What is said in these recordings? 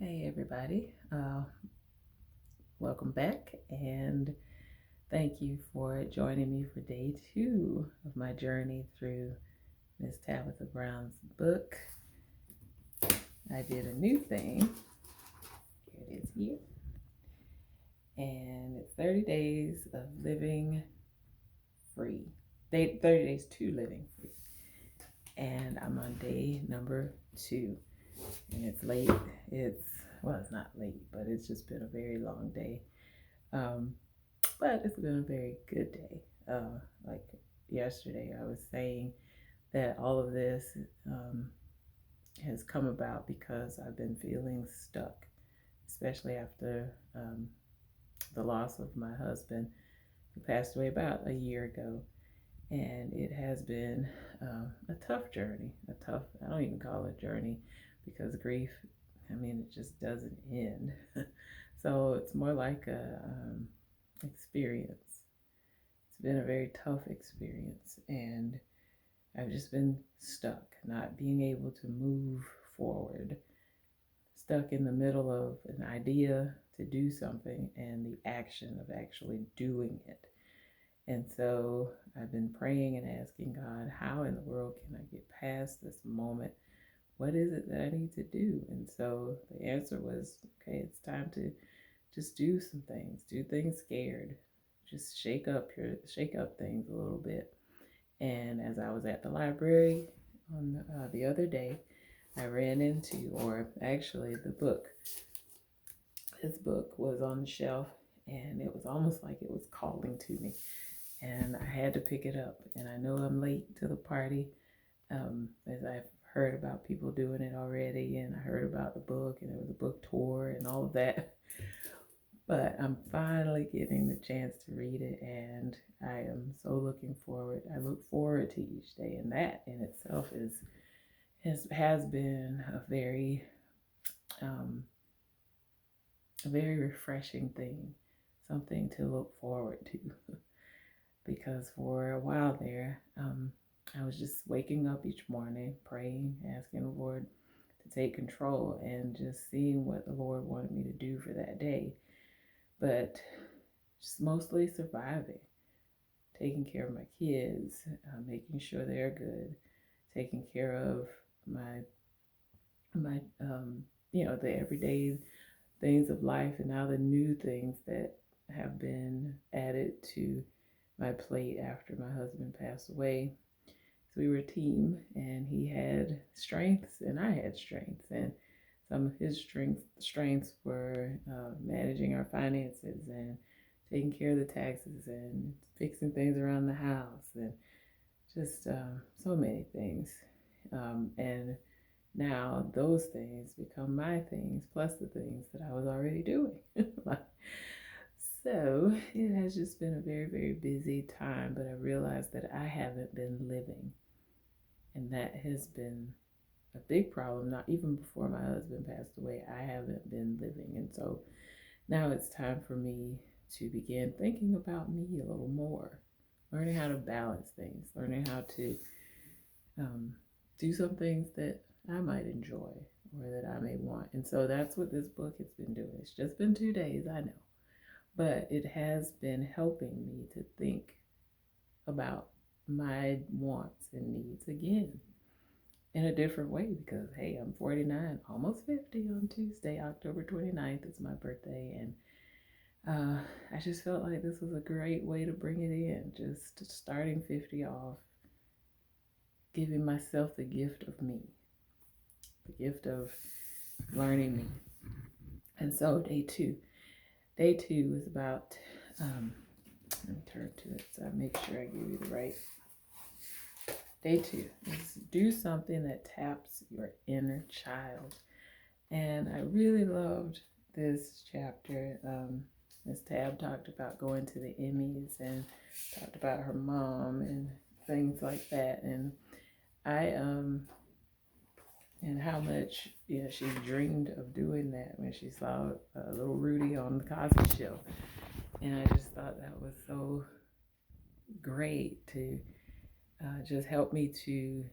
Hey, everybody. Welcome back, and thank you for joining me for day two of my journey through Miss Tabitha Brown's book. I did a new thing. Here it is here. And it's 30 days of living free. 30 days to living free. And I'm on day number 2. And it's late. It's not late, but it's just been a very long day. But it's been a very good day. Like yesterday, I was saying that all of this has come about because I've been feeling stuck, especially after the loss of my husband, who passed away about a year ago. And it has been a tough journey. I don't even call it a journey because grief, it just doesn't end. So it's more like a experience. It's been a very tough experience, and I've just been stuck, not being able to move forward, stuck in the middle of an idea to do something and the action of actually doing it. And so I've been praying and asking God, how in the world can I get past this moment? What is it that I need to do? And so the answer was, okay, it's time to just do some things, do things scared, just shake up things a little bit. And as I was at the library on the other day, I ran into, or actually the book, this book was on the shelf, and it was almost like it was calling to me, and I had to pick it up. And I know I'm late to the party, as I've heard about people doing it already, and I heard about the book, and there was a book tour and all of that. But I'm finally getting the chance to read it, and I am so looking forward. I look forward to each day, and that in itself has been um, a very refreshing thing, something to look forward to. Because for a while there, I was just waking up each morning, praying, asking the Lord to take control, and just seeing what the Lord wanted me to do for that day. But just mostly surviving, taking care of my kids, making sure they're good, taking care of my the everyday things of life, and now the new things that have been added to my plate after my husband passed away. So we were a team, and he had strengths and I had strengths, and some of his strengths were managing our finances and taking care of the taxes and fixing things around the house, and just so many things. And now those things become my things, plus the things that I was already doing. So it has just been a very, very busy time, but I realized that I haven't been living. And that has been a big problem. Not even before my husband passed away, I haven't been living. And so now it's time for me to begin thinking about me a little more, learning how to balance things, learning how to do some things that I might enjoy or that I may want. And so that's what this book has been doing. It's just been 2 days, I know, but it has been helping me to think about my wants and needs again in a different way, because hey, I'm 49, almost 50 on Tuesday, October 29th. It's my birthday, and I just felt like this was a great way to bring it in, just starting 50 off, giving myself the gift of me, the gift of learning me. And so day two is about, let me turn to it so I make sure I give you the right. Day 2 is do something that taps your inner child. And I really loved this chapter. Miss Tab talked about going to the Emmys and talked about her mom and things like that. And and how much she dreamed of doing that when she saw little Rudy on the Cosby Show. And I just thought that was so great to just help me to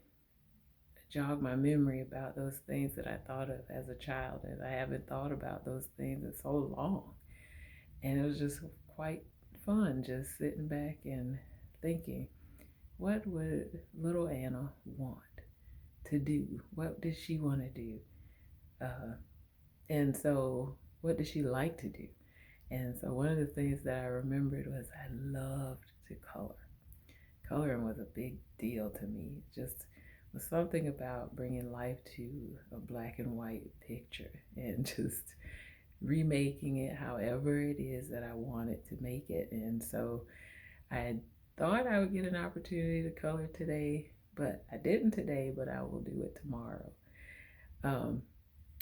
jog my memory about those things that I thought of as a child, and I haven't thought about those things in so long. And it was just quite fun just sitting back and thinking, what would little Anna want to do? What did she want to do? And so, what did she like to do? And so, one of the things that I remembered was I loved to color. Coloring was a big deal to me. It just was something about bringing life to a black and white picture and just remaking it however it is that I wanted to make it. And so I thought I would get an opportunity to color today, but I didn't today, but I will do it tomorrow.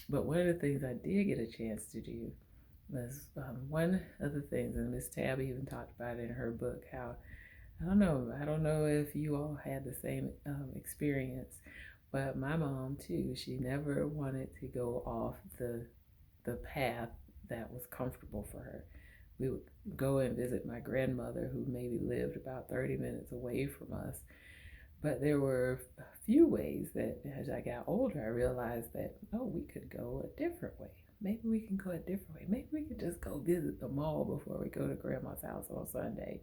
But one of the things I did get a chance to do was one of the things, and Miss Tabby even talked about it in her book, how I don't know if you all had the same experience, but my mom too, she never wanted to go off the path that was comfortable for her. We would go and visit my grandmother, who maybe lived about 30 minutes away from us. But there were a few ways that as I got older, I realized that, oh, we could go a different way. Maybe we can go a different way. Maybe we could just go visit the mall before we go to grandma's house on Sunday.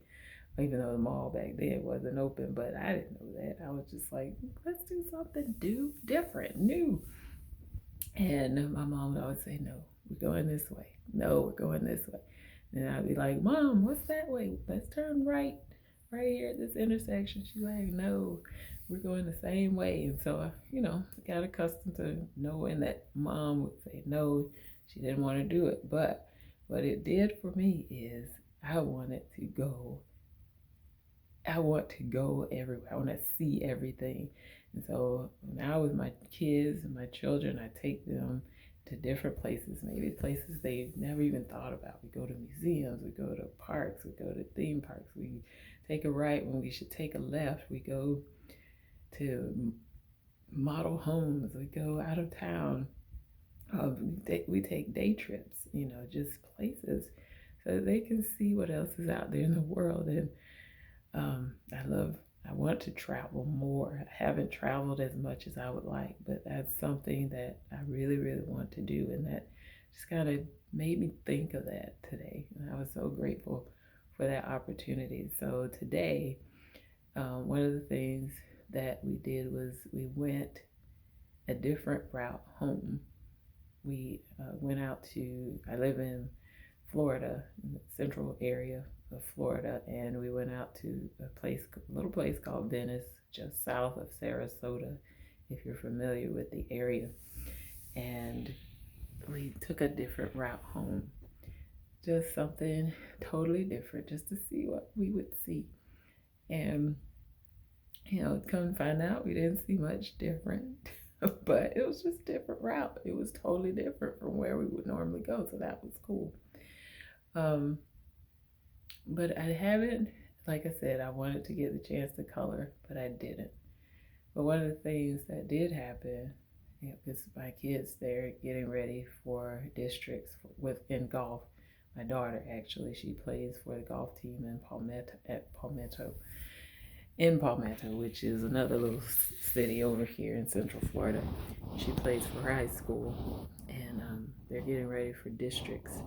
Even though the mall back then wasn't open, but I didn't know that. I was just like, let's do something different, new. And my mom would always say, no, we're going this way. No, we're going this way. And I'd be like, Mom, what's that way? Let's turn right here at this intersection. She's like, no, we're going the same way. And so I, got accustomed to knowing that Mom would say no, she didn't want to do it. But what it did for me is I want to go everywhere. I want to see everything. And so now with my kids and my children, I take them to different places, maybe places they never even thought about. We go to museums, we go to parks, we go to theme parks, we take a right when we should take a left, we go to model homes, we go out of town, we take day trips, just places so that they can see what else is out there in the world. And I want to travel more. I haven't traveled as much as I would like, but that's something that I really, really want to do. And that just kind of made me think of that today. And I was so grateful for that opportunity. So today, one of the things that we did was we went a different route home. We went out I live in Florida, in the central area of Florida, and we went out to a little place called Venice, just south of Sarasota, if you're familiar with the area. And we took a different route home, just something totally different, just to see what we would see. And come to find out, we didn't see much different, but it was just a different route. It was totally different from where we would normally go, so that was cool. But I haven't, like I said, I wanted to get the chance to color, but I didn't. But one of the things that did happen, because my kids, they're getting ready for districts in golf. My daughter, actually, she plays for the golf team in Palmetto, which is another little city over here in Central Florida. She plays for high school, and they're getting ready for districts.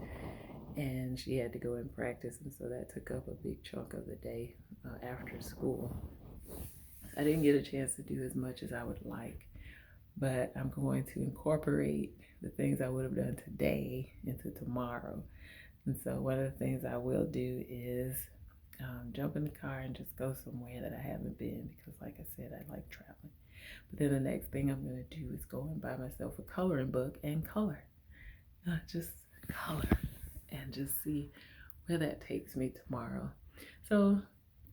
And she had to go and practice, and so that took up a big chunk of the day after school. I didn't get a chance to do as much as I would like, but I'm going to incorporate the things I would have done today into tomorrow. And so one of the things I will do is jump in the car and just go somewhere that I haven't been, because like I said, I like traveling. But then the next thing I'm going to do is go and buy myself a coloring book and color. Not just color. And just see where that takes me tomorrow. So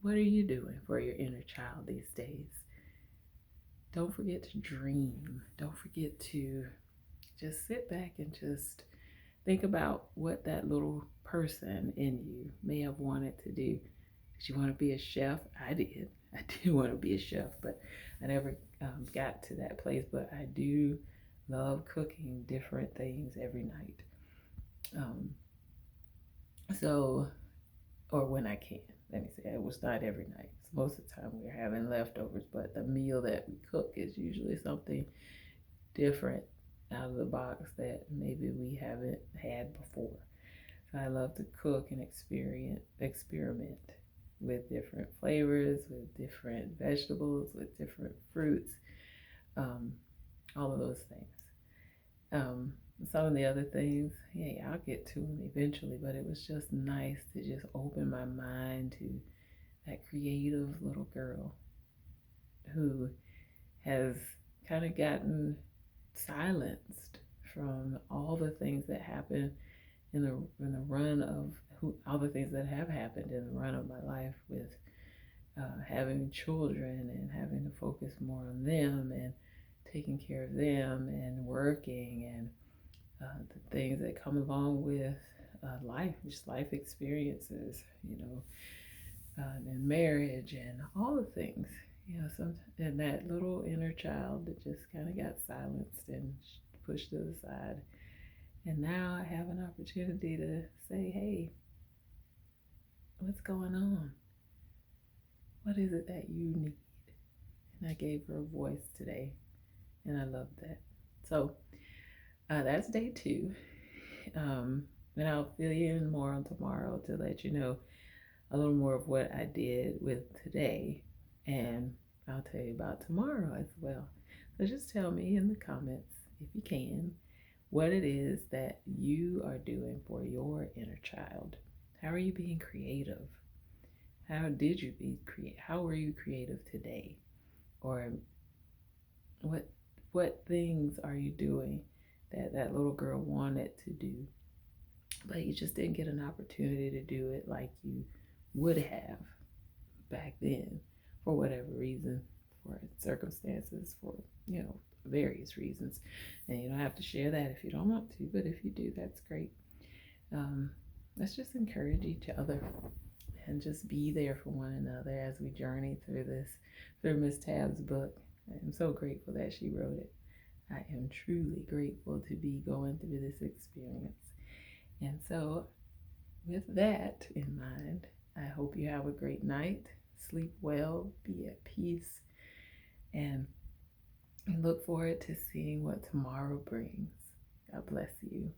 what are you doing for your inner child these days? Don't forget to dream. Don't forget to just sit back and just think about what that little person in you may have wanted to do. Did you want to be a chef? I did. I did want to be a chef, but I never got to that place. But I do love cooking different things every night. Or when I can. let me say, it was not every night. So most of the time we're having leftovers, but the meal that we cook is usually something different out of the box that maybe we haven't had before. So I love to cook and experiment with different flavors, with different vegetables, with different fruits, um, all of those things. Um, some of the other things, yeah, I'll get to them eventually, but it was just nice to just open my mind to that creative little girl who has kind of gotten silenced from all the things that happen in the run of all the things that have happened in the run of my life with having children and having to focus more on them and taking care of them and working and the things that come along with life, just life experiences, and marriage and all the things. And that little inner child that just kind of got silenced and pushed to the side. And now I have an opportunity to say, hey, what's going on? What is it that you need? And I gave her a voice today, and I love that. So that's day 2. And I'll fill you in more on tomorrow to let you know a little more of what I did with today. And I'll tell you about tomorrow as well. So just tell me in the comments, if you can, what it is that you are doing for your inner child. How are you being creative? How did you be creative? How were you creative today? Or what things are you doing that that little girl wanted to do, but you just didn't get an opportunity to do it like you would have back then for whatever reason, for circumstances, for various reasons. And you don't have to share that if you don't want to, but if you do, that's great. Let's just encourage each other and just be there for one another as we journey through Miss Tabb's book. I'm so grateful that she wrote it. I am truly grateful to be going through this experience. And so, with that in mind, I hope you have a great night. Sleep well, be at peace, and look forward to seeing what tomorrow brings. God bless you.